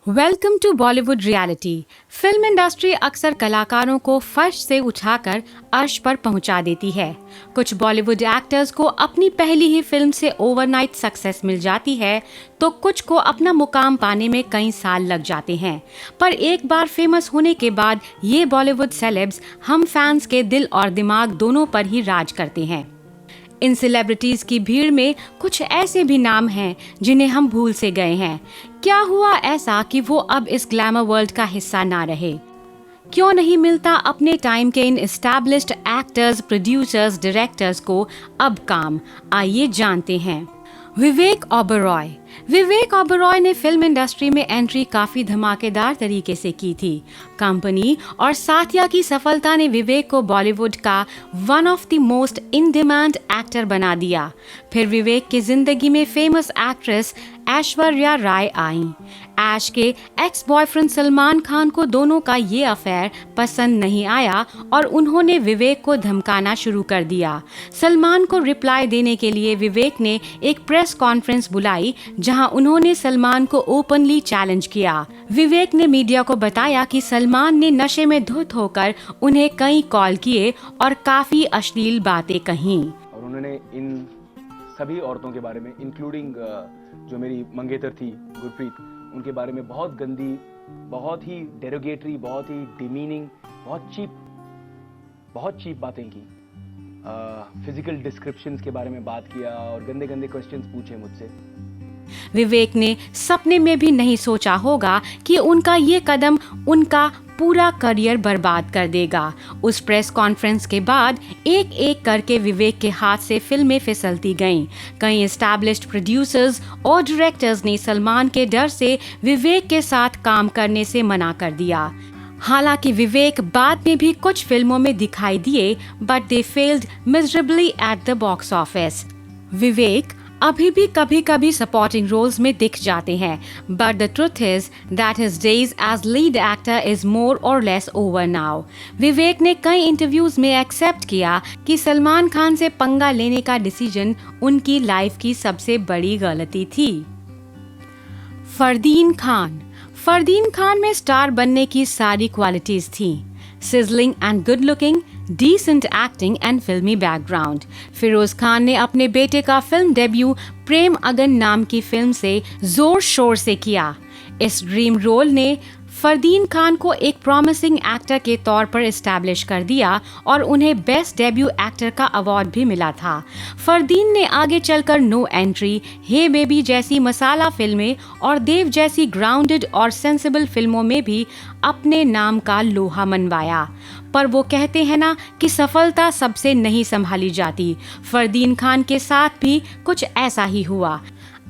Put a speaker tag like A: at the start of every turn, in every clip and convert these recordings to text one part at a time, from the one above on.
A: Welcome to Bollywood reality. Film industry अक्सर कलाकारों को फर्श से उठाकर अर्श पर पहुंचा देती है। कुछ बॉलीवुड एक्टर्स को अपनी पहली ही फिल्म से ओवरनाइट सक्सेस मिल जाती है, तो कुछ को अपना मुकाम पाने में कई साल लग जाते हैं। पर एक बार फेमस होने के बाद ये बॉलीवुड सेलेब्स हम फैंस के दिल और दिमाग दोनों पर ही राज करते हैं। इन सेलिब्रिटीज की भीड़ में कुछ ऐसे भी नाम हैं जिन्हें हम भूल से गए हैं। क्या हुआ ऐसा कि वो अब इस ग्लैमर वर्ल्ड का हिस्सा ना रहे? क्यों नहीं मिलता अपने टाइम के इन एस्टैब्लिश्ड एक्टर्स, प्रोड्यूसर्स, डायरेक्टर्स को अब काम? आइए जानते हैं। विवेक ओबेरॉय ने फिल्म इंडस्ट्री में एंट्री काफी धमाकेदार तरीके से की थी। कंपनी और साथिया की सफलता ने विवेक को बॉलीवुड का one of the most in demand actor बना दिया। फिर विवेक की जिंदगी में फेमस एक्ट्रेस ऐश्वर्या राय आईं। ऐश के एक्स बॉयफ्रेंड सलमान खान को दोनों का ये अफेयर पसंद नहीं आया और उन्होंने विवेक को धमकाना शुरू कर दिया। सलमान को रिप्लाई देने के लिए विवेक ने एक प्रेस कॉन्फ्रेंस बुलाई, जहां उन्होंने सलमान को ओपनली चैलेंज किया। विवेक ने मीडिया को बताया कि सलमान ने नशे में धुत होकर उन्हें कई कॉल किए और काफी अश्लील बातें कहीं।
B: और उन्होंने इन सभी औरतों के बारे में, इंक्लूडिंग जो मेरी मंगेतर थी गुरप्रीत, उनके बारे में बहुत गंदी, बहुत ही डेरोगेटरी, बहुत ही डिमीनिंग, बहुत चीप बातें की। फिजिकल डिस्क्रिप्शंस के बारे में बात किया और गंदे गंदे क्वेश्चंस पूछे मुझसे।
A: विवेक ने सपने में भी नहीं सोचा होगा कि उनका ये कदम उनका पूरा करियर बर्बाद कर देगा। उस प्रेस कॉन्फ्रेंस के बाद एक एक करके विवेक के हाथ से फिल्में फिसलती गईं। कई एस्टैब्लिश्ड प्रोड्यूसर्स और डायरेक्टर्स ने सलमान के डर से विवेक के साथ काम करने से मना कर दिया। हालांकि विवेक बाद में भी कुछ फिल्मों में दिखाई दिए, but they failed miserably at the box office. Vivek अभी भी कभी कभी सपोर्टिंग रोल्स में दिख जाते हैं, but the truth is that his days as lead actor is more or less over now. विवेक ने कई इंटरव्यूज में एक्सेप्ट किया कि सलमान खान से पंगा लेने का डिसीजन उनकी लाइफ की सबसे बड़ी गलती थी। फरदीन खान में स्टार बनने की सारी क्वालिटीज थी। Sizzling and good looking, decent acting and फिल्मी बैकग्राउंड। फिरोज खान ने अपने बेटे का फिल्म डेब्यू प्रेम अगन नाम की फिल्म से जोर शोर से किया। इस ड्रीम रोल ने फरदीन खान को एक प्रॉमिसिंग एक्टर के तौर पर एस्टैब्लिश कर दिया और उन्हें बेस्ट डेब्यू एक्टर का अवार्ड भी मिला था। फरदीन ने आगे चलकर नो एंट्री, हे बेबी जैसी मसाला फिल्में और देव जैसी ग्राउंडेड और सेंसिबल फिल्मों में भी अपने नाम का लोहा मनवाया। पर वो कहते हैं ना कि सफलता सबसे नहीं संभाली जाती। फरदीन खान के साथ भी कुछ ऐसा ही हुआ।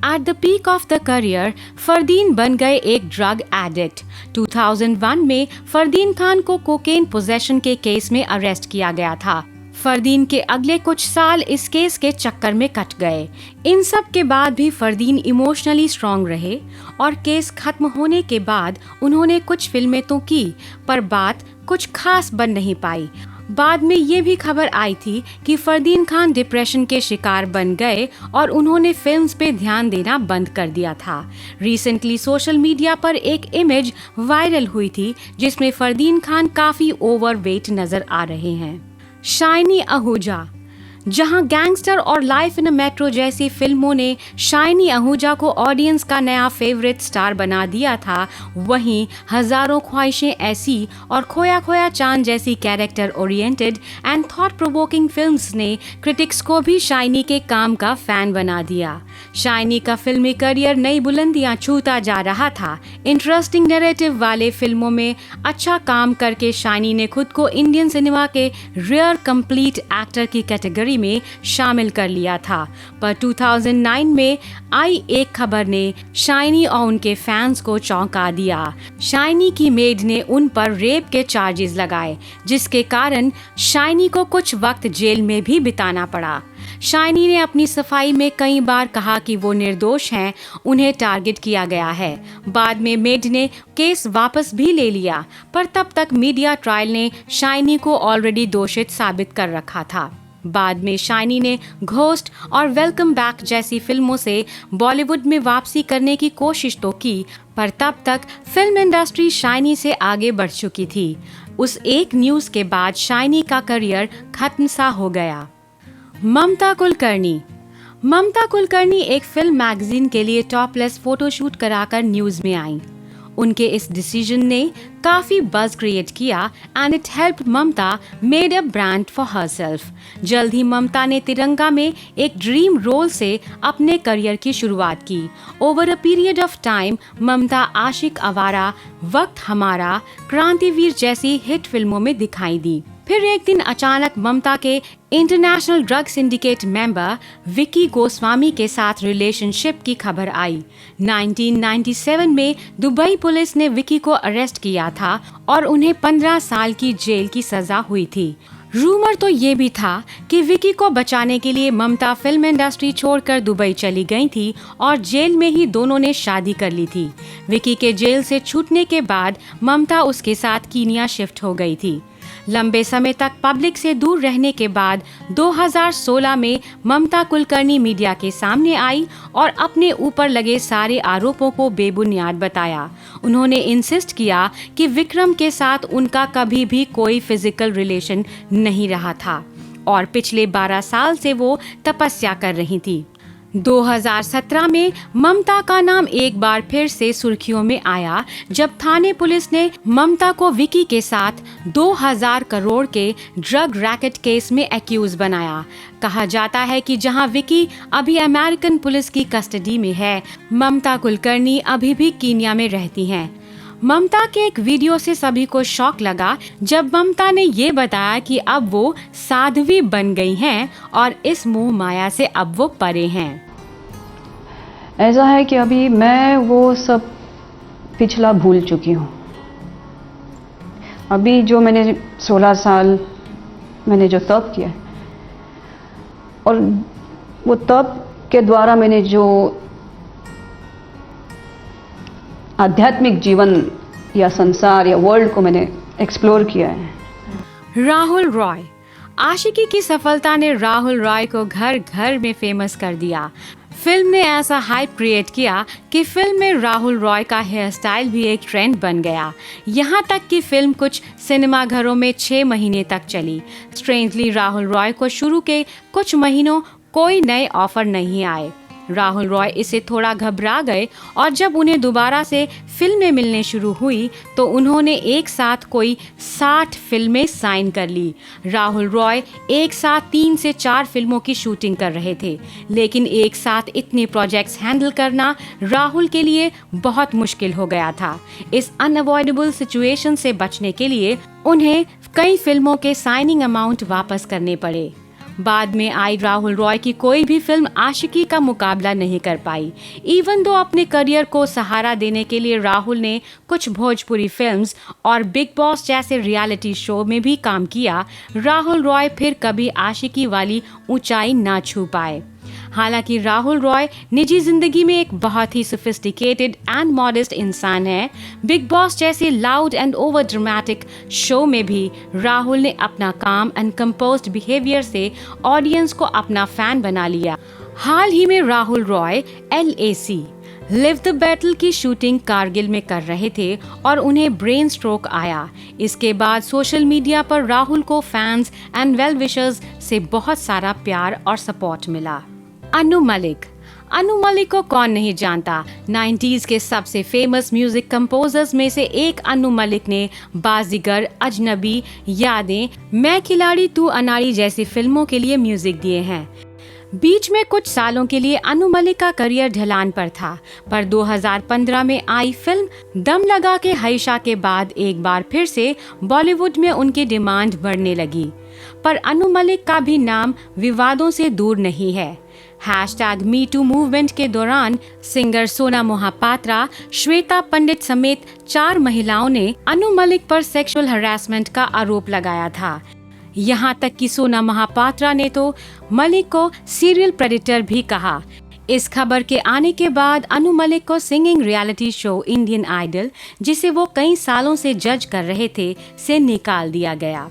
A: At the peak of the career, Fardeen बन गए एक ड्रग एडिक्ट। 2001 में फरदीन खान को कोकेन पोजेशन के केस में अरेस्ट किया गया था। फरदीन के अगले कुछ साल इस केस के चक्कर में कट गए। इन सब के बाद भी फरदीन इमोशनली स्ट्रॉन्ग रहे और केस खत्म होने के बाद उन्होंने कुछ फिल्में तो की, पर बात कुछ खास बन नहीं पाई। बाद में ये भी खबर आई थी कि फरदीन खान डिप्रेशन के शिकार बन गए और उन्होंने फिल्म्स पे ध्यान देना बंद कर दिया था। रिसेंटली सोशल मीडिया पर एक इमेज वायरल हुई थी जिसमें फरदीन खान काफी ओवरवेट नजर आ रहे हैं। शाइनी आहूजा। जहां गैंगस्टर और लाइफ इन अ मेट्रो जैसी फिल्मों ने शाइनी आहूजा को ऑडियंस का नया फेवरेट स्टार बना दिया था, वहीं हजारों ख्वाहिशें ऐसी और खोया खोया चांद जैसी character oriented and thought provoking films ने क्रिटिक्स को भी शाइनी के काम का फैन बना दिया। शाइनी का फिल्मी करियर नई बुलंदियां छूता जा रहा था। इंटरेस्टिंग नैरेटिव वाले फिल्मों में अच्छा काम करके शाइनी ने खुद को इंडियन सिनेमा के रेयर कंप्लीट एक्टर की कैटेगरी में शामिल कर लिया था। पर 2009 में आई एक खबर ने शाइनी और उनके फैंस को चौंका दिया। शाइनी की मेड ने उन पर रेप के चार्जेस लगाए, जिसके कारण शाइनी को कुछ वक्त जेल में भी बिताना पड़ा। शाइनी ने अपनी सफाई में कई बार कहा कि वो निर्दोष हैं, उन्हें टारगेट किया गया है। बाद में मेड ने केस वापस भी ले लिया, पर तब तक मीडिया ट्रायल ने शाइनी को ऑलरेडी दोषित साबित कर रखा था। बाद में शाइनी ने घोस्ट और वेलकम बैक जैसी फिल्मों से बॉलीवुड में वापसी करने की कोशिश तो की, पर तब तक फिल्म इंडस्ट्री शाइनी से आगे बढ़ चुकी थी। उस एक न्यूज़ के बाद शाइनी का करियर खत्म सा हो गया। ममता कुलकर्णी एक फिल्म मैगजीन के लिए टॉपलेस फोटोशूट कराकर न्यूज़ में आई। उनके इस डिसीजन ने काफी बज़ क्रिएट किया and it helped Mamta made a brand for herself. जल्द ही ममता ने तिरंगा में एक ड्रीम रोल से अपने करियर की शुरुआत की। Over a period of time Mamta Aashiq Awara, Waqt हमारा, क्रांतिवीर जैसी हिट फिल्मों में दिखाई दी। फिर एक दिन अचानक ममता के international drug syndicate member Vicky Goswami के साथ रिलेशनशिप की खबर आई। 1997 में दुबई पुलिस ने विकी को अरेस्ट किया था और उन्हें 15 साल की जेल की सजा हुई थी। रूमर तो ये भी था कि विकी को बचाने के लिए ममता फिल्म इंडस्ट्री छोड़कर दुबई चली गई थी और जेल में ही दोनों ने शादी कर ली थी। विकी के जेल से छूटने के बाद ममता उसके साथ कीनिया शिफ्ट हो गई थी। लंबे समय तक पब्लिक से दूर रहने के बाद 2016 में ममता कुलकर्णी मीडिया के सामने आई और अपने ऊपर लगे सारे आरोपों को बेबुनियाद बताया। उन्होंने इंसिस्ट किया कि विक्रम के साथ उनका कभी भी कोई फिजिकल रिलेशन नहीं रहा था और पिछले 12 साल से वो तपस्या कर रही थी। 2017 में ममता का नाम एक बार फिर से सुर्खियों में आया जब थाने पुलिस ने ममता को विकी के साथ 2000 करोड़ के ड्रग रैकेट केस में एक्यूज बनाया। कहा जाता है कि जहां विकी अभी अमेरिकन पुलिस की कस्टडी में है, ममता कुलकर्णी अभी भी कीनिया में रहती हैं। ममता के एक वीडियो से सभी को शॉक लगा जब ममता ने ये बताया कि अब वो साध्वी बन गई हैं और इस मोह माया से अब वो परे हैं।
C: ऐसा है कि अभी मैं वो सब पिछला भूल चुकी हूँ। अभी जो मैंने 16 साल मैंने जो तप किया और वो तप के द्वारा मैंने जो आध्यात्मिक जीवन या संसार या वर्ल्ड को मैंने एक्सप्लोर किया है।
A: राहुल रॉय। आशिकी की सफलता ने राहुल रॉय को घर घर में फेमस कर दिया। फिल्म ने ऐसा हाइप क्रिएट किया कि फिल्म में राहुल रॉय का हेयर स्टाइल भी एक ट्रेंड बन गया। यहाँ तक कि फिल्म कुछ सिनेमा घरों में 6 महीने तक चली। स्ट्रेंजली राहुल रॉय को शुरू के कुछ महीनों कोई नए ऑफर नहीं आए। राहुल रॉय इससे थोड़ा घबरा गए और जब उन्हें दोबारा से फिल्में मिलने शुरू हुई तो उन्होंने एक साथ कोई 60 फिल्में साइन कर ली। राहुल रॉय एक साथ 3 से 4 फिल्मों की शूटिंग कर रहे थे, लेकिन एक साथ इतने प्रोजेक्ट्स हैंडल करना राहुल के लिए बहुत मुश्किल हो गया था। इस अनअवॉइडेबल सिचुएशन से बचने के लिए उन्हें कई फिल्मों के साइनिंग अमाउंट वापस करने पड़े। बाद में आई राहुल रॉय की कोई भी फिल्म आशिकी का मुकाबला नहीं कर पाई। इवन दो अपने करियर को सहारा देने के लिए राहुल ने कुछ भोजपुरी फिल्म्स और बिग बॉस जैसे रियलिटी शो में भी काम किया, राहुल रॉय फिर कभी आशिकी वाली ऊंचाई ना छू पाए। हालांकि राहुल रॉय निजी जिंदगी में एक बहुत ही सोफिस्टिकेटेड एंड मॉडेस्ट इंसान है। बिग बॉस जैसे loud and over dramatic show में भी राहुल ने अपना काम एंड कंपोज्ड बिहेवियर से ऑडियंस को अपना फैन बना लिया। हाल ही में Rahul Roy LAC live the battle की शूटिंग कारगिल में कर रहे थे और उन्हें ब्रेन स्ट्रोक आया। इसके बाद सोशल मीडिया पर राहुल को फैंस एंड वेल विशर्स से बहुत सारा प्यार और सपोर्ट मिला। अनु मलिक को कौन नहीं जानता। 90s के सबसे फेमस म्यूजिक कंपोजर्स में से एक अनु मलिक ने बाजीगर, अजनबी, यादें, मैं खिलाड़ी तू अनाड़ी जैसी फिल्मों के लिए म्यूजिक दिए हैं। बीच में कुछ सालों के लिए अनु मलिक का करियर ढलान पर था, पर 2015 में आई फिल्म दम लगा के हईशा के बाद एक बार फिर से बॉलीवुड में उनकी डिमांड बढ़ने लगी। पर अनु मलिक का भी नाम विवादों से दूर नहीं है। #MeToo मूवमेंट के दौरान सिंगर सोना मोहापात्रा, श्वेता पंडित समेत 4 महिलाओं ने अनु मलिक पर सेक्सुअल हरासमेंट का आरोप लगाया था। यहाँ तक कि सोना मोहापात्रा ने तो मलिक को सीरियल प्रेडेटर भी कहा। इस खबर के आने के बाद अनु मलिक को singing reality show Indian Idol, जिसे वो कई सालों से जज कर रहे थे, से निकाल दिया गया।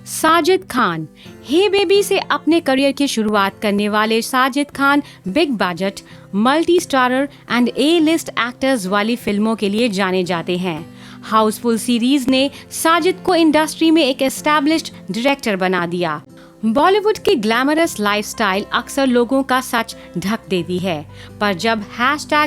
A: साजिद खान। हे बेबी से अपने करियर की शुरुआत करने वाले Sajid Khan big budget, multi starrer and A list actors वाली फिल्मों के लिए जाने जाते हैं। हाउसफुल सीरीज ने साजिद को इंडस्ट्री में एक एस्टैब्लिश्ड डायरेक्टर बना दिया। बॉलीवुड की ग्लैमरस लाइफस्टाइल अक्सर लोगों का सच ढक देती है, पर जब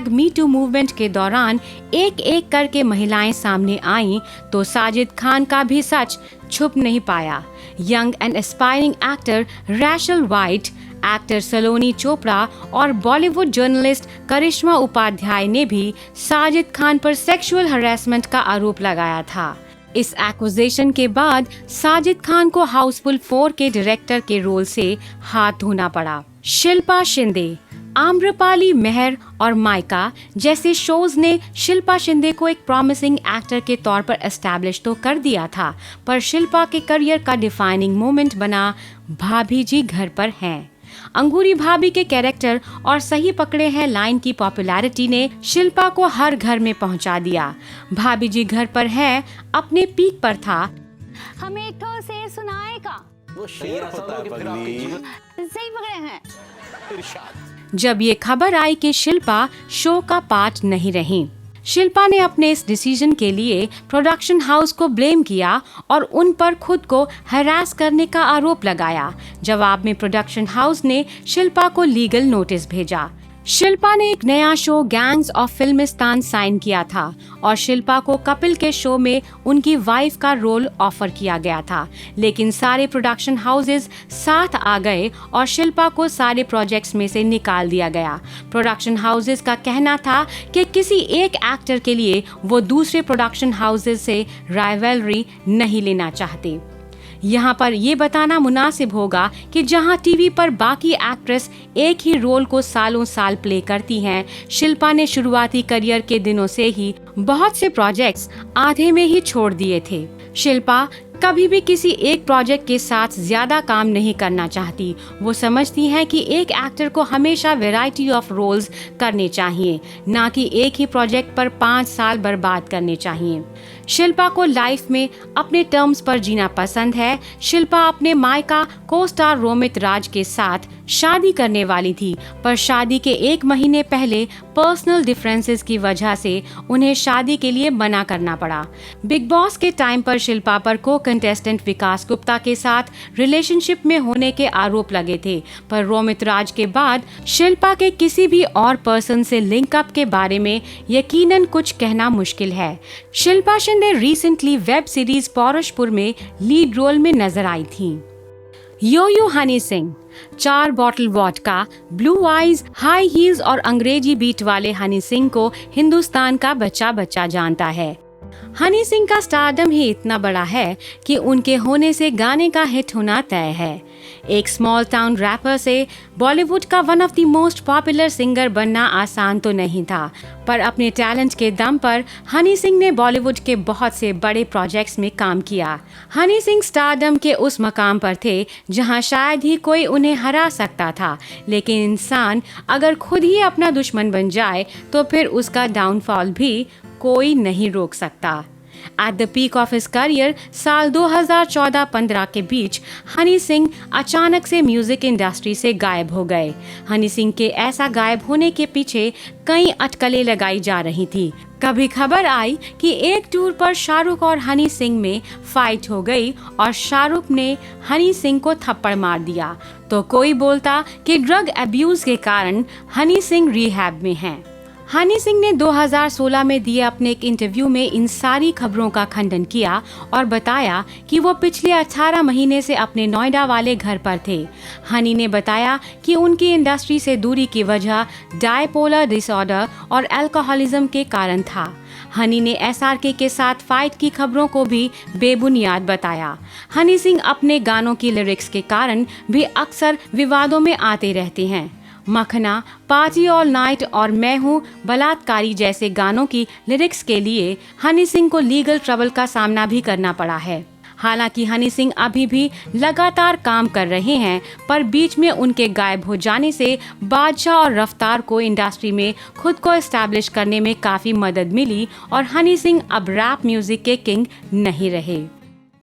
A: #MeToo मूवमेंट के दौरान एक एक करके महिलाएं सामने आईं, तो साजिद खान का भी सच छुप नहीं पाया। Young and aspiring actor Rachel White, actor Saloni Chopra और बॉलीवुड जर्नलिस्ट करिश्मा उपाध्याय ने भी साजिद खान पर सेक्सुअल हरासमेंट का आरोप लगाया था। इस एक्यूजेशन के बाद साजिद खान को हाउसफुल 4 के डायरेक्टर के रोल से हाथ धोना पड़ा। शिल्पा शिंदे, आम्रपाली मेहर और माइका जैसे शोज ने शिल्पा शिंदे को एक प्रॉमिसिंग एक्टर के तौर पर एस्टैब्लिश तो कर दिया था, पर शिल्पा के करियर का डिफाइनिंग मोमेंट बना भाभी जी घर पर हैं। अंगूरी भाभी के कैरेक्टर और सही पकड़े हैं लाइन की पॉपुलैरिटी ने शिल्पा को हर घर में पहुंचा दिया। भाभी जी घर पर है अपने पीक पर था।
D: हमें एक ठो शेर सुनाएगा।
E: वो शेर होता है पगली।
D: सही पकड़े हैं।
A: जब ये खबर आई कि शिल्पा शो का पार्ट नहीं रही, शिल्पा ने अपने इस डिसीजन के लिए प्रोडक्शन हाउस को ब्लेम किया और उन पर खुद को हरास करने का आरोप लगाया। जवाब में प्रोडक्शन हाउस ने शिल्पा को लीगल नोटिस भेजा। शिल्पा ने एक नया show Gangs of Filmistan sign किया था और शिल्पा को कपिल के शो में उनकी वाइफ का रोल ऑफर किया गया था, लेकिन सारे प्रोडक्शन हाउसेस साथ आ गए और शिल्पा को सारे प्रोजेक्ट्स में से निकाल दिया गया। प्रोडक्शन हाउसेस का कहना था कि किसी एक एक्टर के लिए वो दूसरे प्रोडक्शन हाउसेस से राइवलरी नहीं लेना चाहते। यहाँ पर ये बताना मुनासिब होगा कि जहाँ टीवी पर बाकी एक्ट्रेस एक ही रोल को सालों साल प्ले करती हैं, शिल्पा ने शुरुआती करियर के दिनों से ही बहुत से प्रोजेक्ट्स आधे में ही छोड़ दिए थे। शिल्पा कभी भी किसी एक प्रोजेक्ट के साथ ज्यादा काम नहीं करना चाहती। वो समझती हैं कि एक एक्टर को हमेशा वैरायटी ऑफ रोल्स करने चाहिए, ना कि एक ही प्रोजेक्ट पर 5 साल बर्बाद करने चाहिए। शिल्पा को लाइफ में अपने टर्म्स पर जीना पसंद है। शिल्पा अपने मायका को स्टार रोमित राज के साथ शादी करने वाली थी, पर शादी के 1 महीने पहले पर्सनल डिफरेंसेस की वजह से उन्हें शादी के लिए मना करना पड़ा। बिग बॉस के टाइम पर शिल्पा पर को कंटेस्टेंट विकास गुप्ता के साथ रिलेशनशिप में होने के आरोप लगे थे, पर रोमित राज के बाद शिल्पा के किसी भी और पर्सन से लिंकअप के बारे में यकीनन कुछ कहना मुश्किल है। Shilpa Shinde recently web series Paurashpur में लीड रोल में नजर आई थी। Yo Honey Singh, 4 bottle vodka, blue eyes, high heels और अंग्रेजी बीट वाले हनी सिंह को हिंदुस्तान का बच्चा बच्चा जानता है। हनी सिंह का स्टारडम ही इतना बड़ा है कि उनके होने से गाने का हिट होना तय है। एक स्मॉल टाउन रैपर से बॉलीवुड का one of the most popular singer बनना आसान तो नहीं था, पर अपने टैलेंट के दम पर हनी सिंह ने बॉलीवुड के बहुत से बड़े प्रोजेक्ट्स में काम किया। हनी सिंह स्टारडम के उस मकाम पर थे जहां शायद ही कोई उन्हें हरा सकता था, लेकिन इंसान अगर खुद ही अपना दुश्मन बन जाए तो फिर उसका डाउनफॉल भी कोई नहीं रोक सकता। At the peak of his career साल 2014-15 के बीच हनी सिंह अचानक से म्यूजिक इंडस्ट्री से गायब हो गए। हनी सिंह के ऐसा गायब होने के पीछे कई अटकलें लगाई जा रही थी। कभी खबर आई कि एक टूर पर शाहरुख और हनी सिंह में फाइट हो गई और शाहरुख ने हनी सिंह को थप्पड़ मार दिया, तो कोई बोलता कि ड्रग अब्यूज के कारण हनी सिंह रिहैब में हैं। हनी सिंह ने 2016 में दिए अपने एक इंटरव्यू में इन सारी खबरों का खंडन किया और बताया कि वो पिछले 18 महीने से अपने नोएडा वाले घर पर थे। हनी ने बताया कि उनकी इंडस्ट्री से दूरी की वजह डायपोलर डिसऑर्डर और अल्कोहलिज्म के कारण था। हनी ने SRK के साथ फाइट की खबरों को भी बेबुनियाद बताया। हनी सिंह अपने गानों की लिरिक्स के कारण भी अक्सर विवादों में आते रहते हैं। मखना, पार्टी ऑल नाइट और मैं हूँ बलात्कारी जैसे गानों की लिरिक्स के लिए हनी सिंह को लीगल ट्रबल का सामना भी करना पड़ा है। हालांकि हनी सिंह अभी भी लगातार काम कर रहे हैं, पर बीच में उनके गायब हो जाने से बादशाह और रफ्तार को इंडस्ट्री में खुद को एस्टैब्लिश करने में काफ़ी मदद मिली और हनी सिंह अब रैप म्यूजिक के किंग नहीं रहे।